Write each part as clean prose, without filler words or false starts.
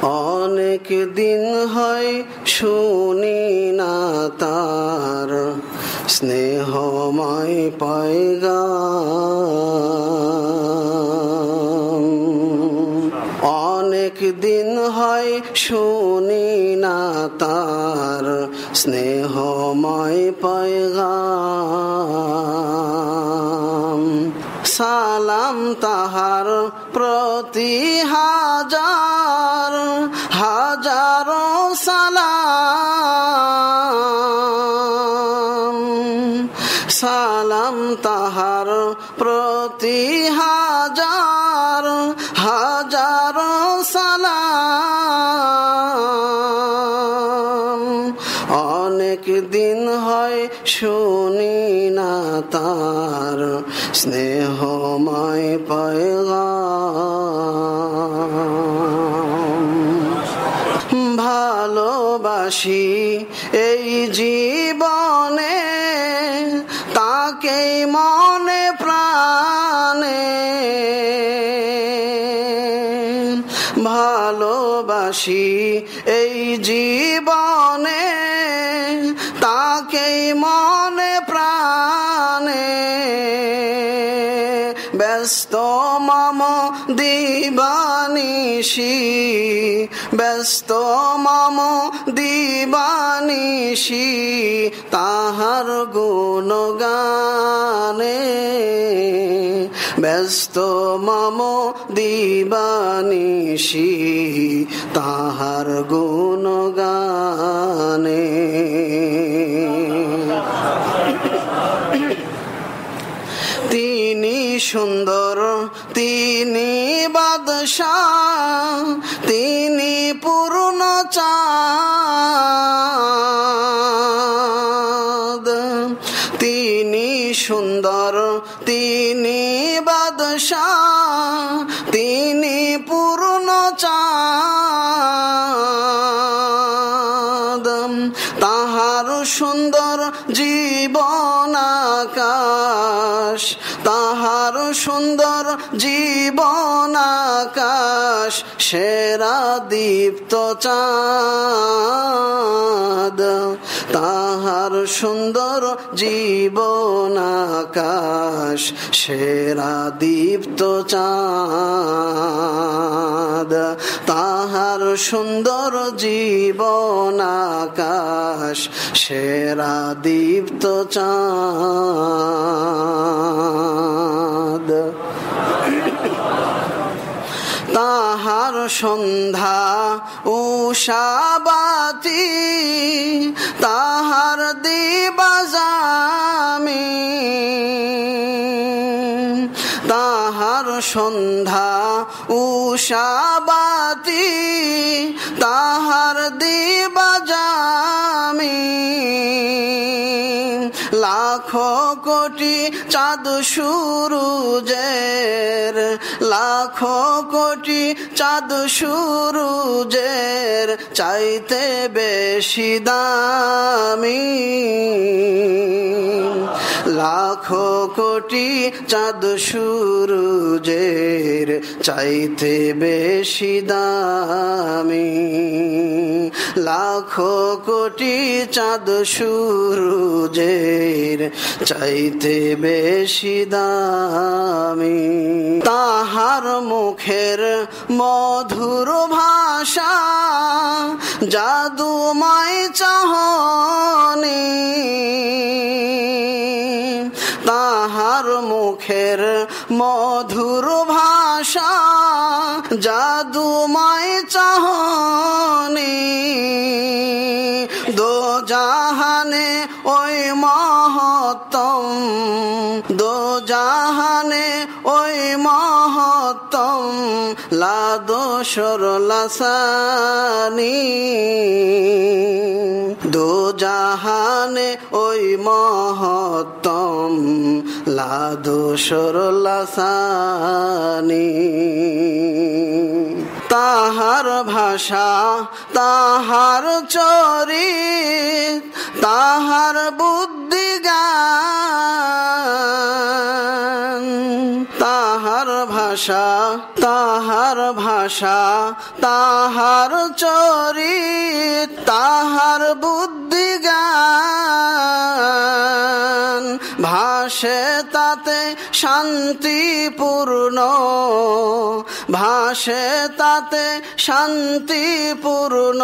অনেক দিন হয় শুনি না তার স্নেহময় পয়গাম। অনেক দিন হয় শুনি না তার স্নেহময় পয়গাম। সালাম তাহার প্রতি হাজার হাজারো সালাম। সালাম তাহার প্রতি হাজার হাজারো সালাম। অনেক দিন হয় শুনি না তার স্নেহময় পয়গাম। ভালোবাসি এই জীবনে তাকেই মনে প্রাণে। ভালোবাসি এই জীবনে তাকেই মনে প্রাণে। ব্যস্ত মম দিবানিশি, ব্যস্ত মম দিবানিশি তাহার গুণগানে। ব্যস্ত মম দিবানিশি তাহার গুণগানে। তিনি সুন্দর, তিনি বাদশাহ, তিনি পূর্ণ চাঁদ। তিনি সুন্দর, তিনি বাদশাহ, তিনি পূর্ণ চাঁদ। তাহার সুন্দর জীবন আকাশ, তাহার সুন্দর জীবন আকাশ সেরা দীপ্ত চাঁদ। তাহার সুন্দর জীবন আকাশ সেরা দীপ্ত চাঁদ। তাহার সুন্দর জীবন আকাশ সেরা দীপ্ত চাঁদ। তাহার সন্ধ্যা উষাবাতি, তাহার দিবাজামি। তাহার সন্ধ্যা উষাবাতি, তাহার দিবাজামি। লাখো কোটি চাঁদ সূরুজের, লাখো কোটি চাঁদ সূরুজের চাইতে বেশি দামি। লাখো কোটি চাঁদ সূরুজের চাইতে বেশি দামি। লাখো কোটি চাঁদ সূরুজের চাইতে বেশি দামি। তাহার মুখের মধুর ভাষা জাদুময় চাহনি। তাহার মুখের মধুর ভাষা জাদুময় চাহনি। দো জাহানে ওই মহত্তম, দো জাহানে ওই মহত্তম লাদোসর লাসানি। দো জাহানে ওই মহত্তম লাদোসর লাসানি। তাহার ভাষা, তাহার চরিত, তাহার বুদ্ধিজ্ঞান। তাহার ভাষা ভাষা তাহার ভাষা তাহার চরিত তাহার বুদ্ধি জ্ঞান ভাসে তাতে শান্তিপূর্ণ ভাসে তাতে শান্তিপূর্ণ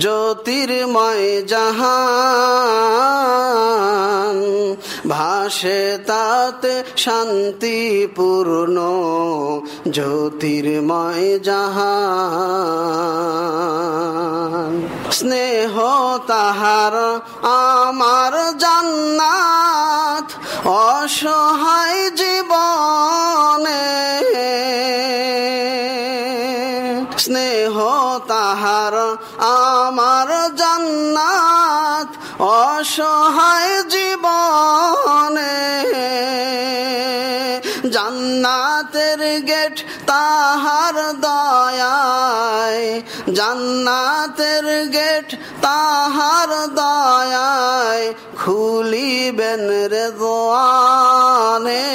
জ্যোতির্ময় জাহান ভাসে তাতে শান্তিপূর্ণ জ্যোতির্ময় জাহান স্নেহ তাহার আমার জান্নাত অসহায় জীবনে স্নেহ তাহার আমার জান্নাত অসহায় জীবনে জান্নাতের গেট তাহার দয়ায় জান্নাতের গেট তাহার দয়ায় খুলিবেন রেজওয়ানে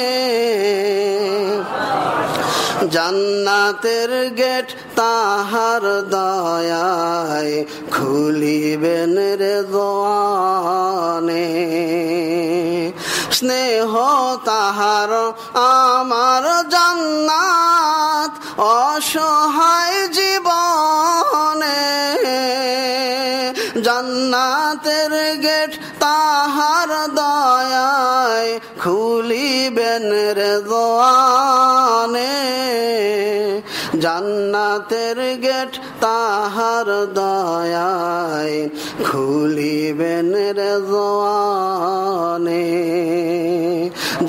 জান্নাতের গেট তাহার দয়ায় খুলিবেন রেজওয়ানে স্নেহ তাহার আমার জান্নাত অসহায় জীবনে জান্নাতের গেট তাহার দয়ায় খুলিবেন রেজওয়ানে জান্নাতের গেট তাহার দয়ায় খুলিবেন রেজওয়ানে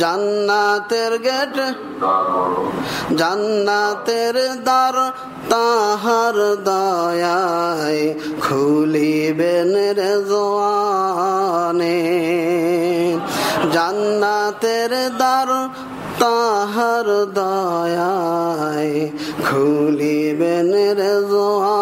জান্নাতের গেট জান্নাতের দ্বার তাহার দয়ায় খুলিবেন রেজওয়ানে জান্নাতের দ্বার তাহার দয়ায় খুলিবেন রেজওয়ানে